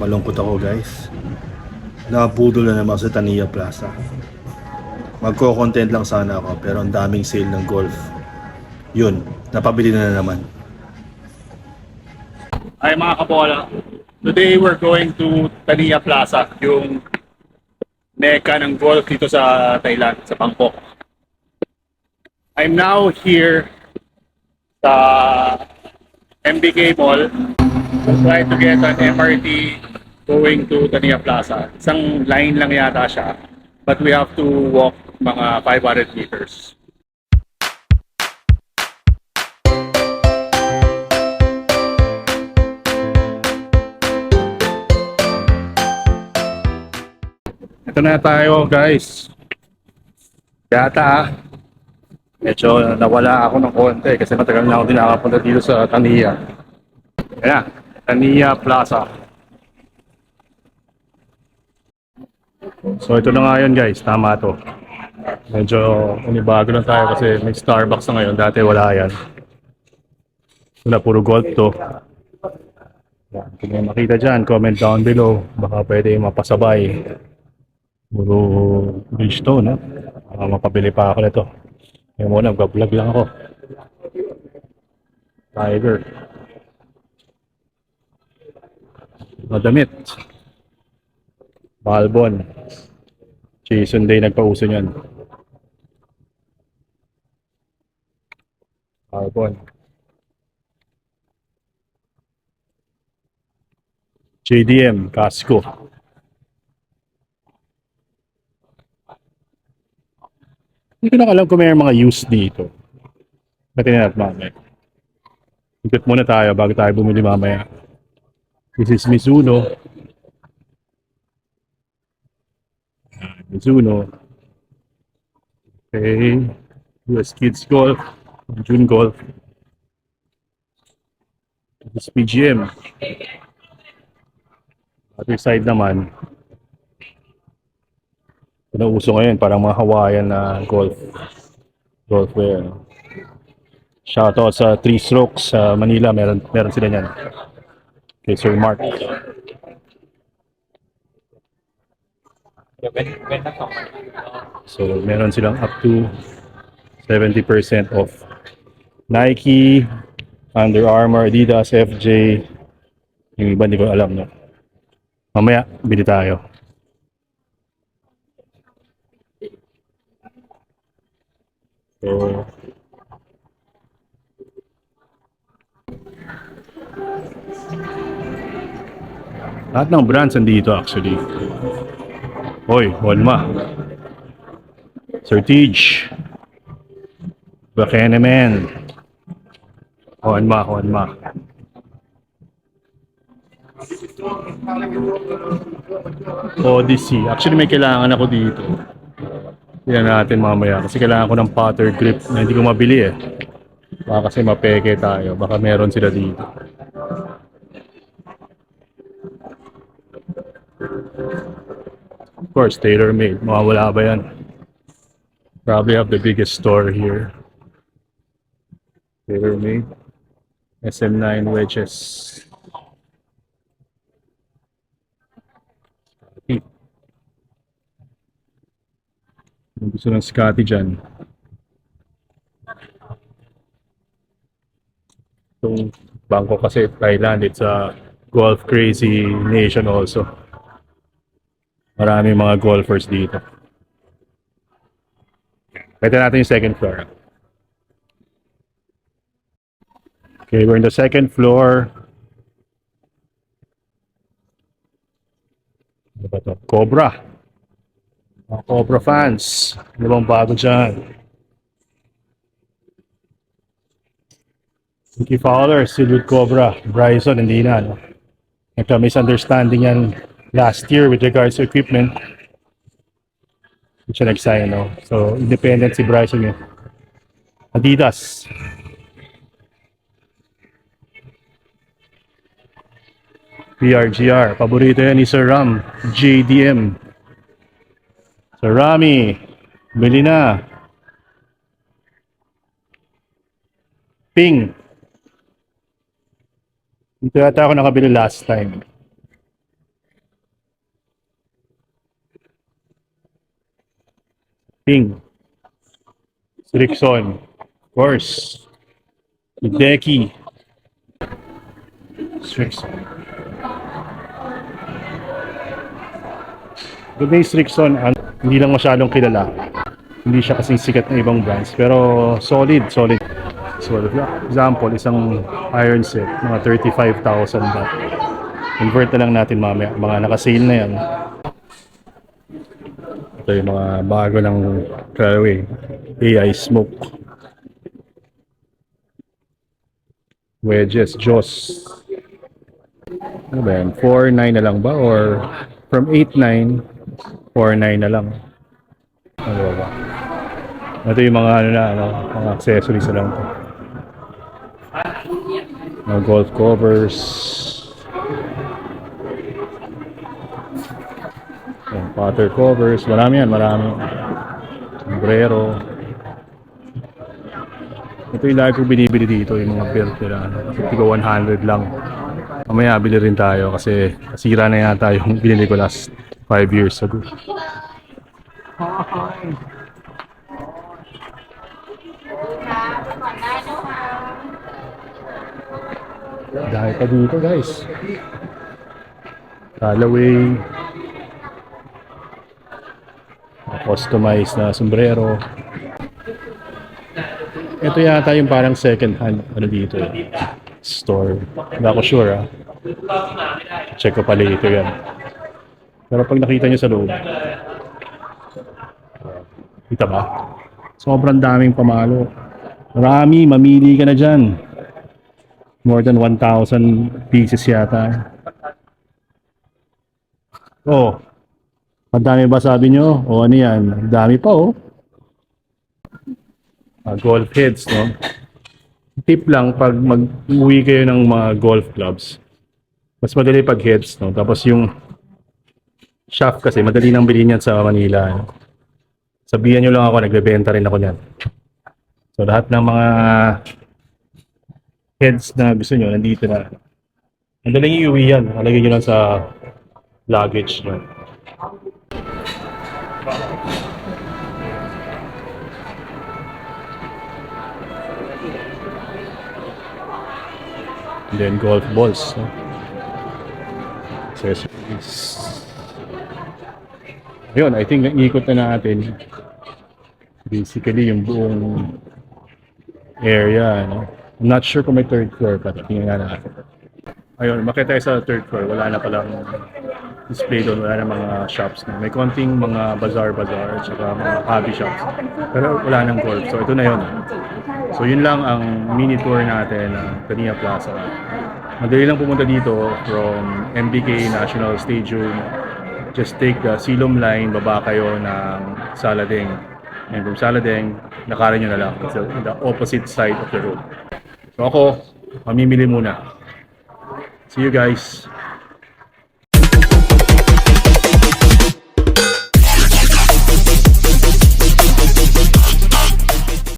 Malungkot ako guys. Napudol na naman sa Tania Plaza. Magko-content lang sana ako pero ang daming sale ng golf. Yun, napabili na naman. Ay mga kabola, today we're going to Tania Plaza, yung mecca ng golf dito sa Thailand, sa Bangkok. I'm now here sa MBK Mall. I'm trying to get an MRT going to Tania Plaza. Isang line lang yata siya, but we have to walk mga 500 meters. Ito na tayo guys. Yata medyo nawala ako ng konti kasi matagal na ako din nakapunta dito sa Tania. Ayan, Tania Plaza. So ito na nga yun guys, tama to. Medyo unibago lang tayo kasi may Starbucks na ngayon, dati wala yan. Wala, puro golf to. Yan, kung may makita dyan, comment down below. Baka pwede mapasabay. Puro beach to, no? Mapabili pa ako nito. Ngayon muna, mag-vlog lang ako. Tiger. Madamit. Balbon. Jason Day nagpauso niyan. Balbon. JDM, Casco. Hindi ko na alam kung may mga use dito. Pati na natin mamaya. Ikot muna tayo bago tayo bumili mamaya. This is Mizuno. Mizuno. Okay. US Kids Golf. June Golf. This is PGM. Other side naman. Ito uso ngayon, parang mga Hawaiian na golf. Golfwear. Shoutout sa 3 Strokes sa Manila. Meron sila niyan. Okay, Sir Mark. So, meron silang up to 70% off. Nike, Under Armour, Adidas, FJ. Yung iba hindi ko alam, no? Mamaya, bili tayo. So, lahat ng brands andito actually. Hoy, Walma. Surtige. Buchanan. Walma. Odyssey. Actually may kailangan ako dito. Tignan natin mamaya kasi kailangan ko ng putter grip na hindi ko mabili eh. Baka kasi mapeke tayo. Baka meron sila dito. Of course, tailor-made. Mawawala ba yan? Probably have the biggest store here. Tailor-made. SM9 wedges. Kung gusto ng Scotty dyan. Itong Bangkok kasi Thailand, it's a golf crazy nation also. Marami mga golfers dito. Pwede natin yung second floor. Okay, we're in the second floor. Ano ba ito? Cobra. Mga Cobra fans. Ano bang bago dyan? Ricky Fowler, still with Cobra. Bryson, hindi na. No? Nagka-misunderstanding yan last year with regards to equipment. Hindi siya nag-sign, no? So, independent si Bryson yun. Adidas. PRGR. Paborito yan ni Sir Ram. JDM. Sir Rami. Bili na. Ping. Dito yata ako nakabili last time. King. Rickson. Of course. Hideki. Rickson. Good days, Rickson. Hindi lang masyadong kilala. Hindi siya kasing sikat na ibang brands. Pero solid. So, for example, isang iron set, mga 35,000 baht. Convert na lang natin mamaya. Mga naka-sale na yan. Ito yung mga bago ng Caraway. AI Smoke. Wedges, Joss. Ano ba yan? 4.9 na lang ba? Or from 8.9, 4.9 na lang. Ano ba? Ito yung mga mga accessories na lang to. Mga golf covers. Putter covers. Marami yan, marami. Sombrero. Ito yung lagi ko binibili dito, yung mga belt nila. Tigo 100 lang. Mamaya bili rin tayo kasi nasira na yata yung binili ko last 5 years ago. Dahil pa dito guys. Callaway. Customized na sombrero. Ito yata yung parang second hand dito store. Hindi ako sure Check ko pala ito yan. Pero pag nakita nyo sa loob, kita ba? Sobrang daming pamalo. Marami, mamili ka na dyan. More than 1,000 pieces yata. Oh, ang dami ba sabi nyo? O ano yan? Ang dami pa golf heads, no? Tip lang, pag mag-uwi kayo ng mga golf clubs, mas madali pag heads, no? Tapos yung shaft kasi, madali nang bilhin yan sa Manila. No? Sabihan nyo lang ako, nagbebenta rin ako yan. So lahat ng mga heads na gusto nyo, nandito na. Madaling iuwi yan. Nalagay nyo lang sa luggage nyo. And then golf balls. No? Accessories. Ayun, I think ikot na natin. Basically, yung buong area. No? I'm not sure kung may third floor pa. Tingnan nga natin. Ayun, makita tayo sa third floor. Wala na palang display doon. Wala na mga shops. No? May konting mga bazaar-bazaar at saka mga hobby shops. Pero wala nang golf. So ito na yun. So yun lang ang mini tour natin ng Tania Plaza. Madali lang pumunta dito from MBK National Stadium. Just take the Silom line, baba kayo ng Saladeng. And from Saladeng, lakarin nyo na lang. It's the opposite side of the road. So ako, mamimili muna. See you guys.